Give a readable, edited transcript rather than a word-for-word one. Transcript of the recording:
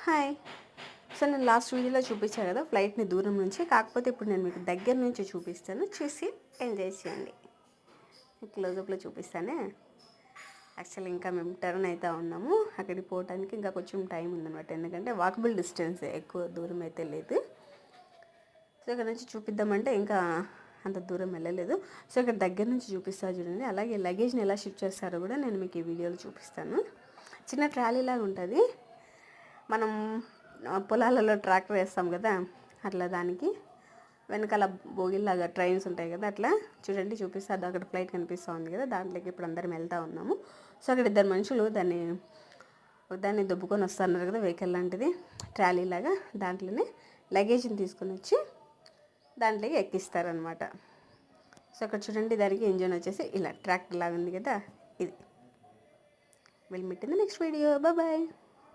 Hi. So నేను last వీడియోలో చూపించాను కదా ఫ్లైట్ని దూరం నుంచి, కాకపోతే ఇప్పుడు నేను మీకు దగ్గర నుంచి చూపిస్తాను, చూసి ఎంజాయ్ చేయండి. క్లోజప్లో చూపిస్తానే. యాక్చువల్లీ ఇంకా మేము టర్న్ అవుతూ ఉన్నాము, అక్కడికి పోవడానికి ఇంకా కొంచెం టైం ఉందన్నమాట, ఎందుకంటే వాకబుల్ డిస్టెన్స్, ఎక్కువ దూరం అయితే లేదు. సో ఇక్కడ నుంచి చూపిద్దామంటే ఇంకా అంత దూరం వెళ్ళలేదు. సో ఇక్కడ దగ్గర నుంచి చూపిస్తా చూడండి. అలాగే లగేజ్ని ఎలా షిఫ్ట్ చేస్తారో కూడా నేను మీకు ఈ వీడియోలో చూపిస్తాను. చిన్న ట్రాలీ లాగా ఉంటుంది, మనం పొలాలలో ట్రాక్టర్ వేస్తాం కదా, అట్లా దానికి వెనకాల బోగిల్లాగా ట్రైన్స్ ఉంటాయి కదా, అట్లా చూడండి చూపిస్తుంది. అక్కడ ఫ్లైట్ కనిపిస్తూ ఉంది కదా, దాంట్లోకి ఇప్పుడు అందరం వెళ్తూ ఉన్నాము. సో అక్కడ ఇద్దరు మనుషులు దాన్ని దొబ్బుకొని వస్తున్నారు కదా, వెహికల్ లాంటిది ట్రాలీ లాగా, దాంట్లోనే లగేజ్ని తీసుకొని వచ్చి దాంట్లోకి ఎక్కిస్తారనమాట. సో అక్కడ చూడండి, దానికి ఇంజన్ వచ్చేసి ఇలా ట్రాక్టర్ లాగా ఉంది కదా, ఇది. Will meet in the next video. Bye.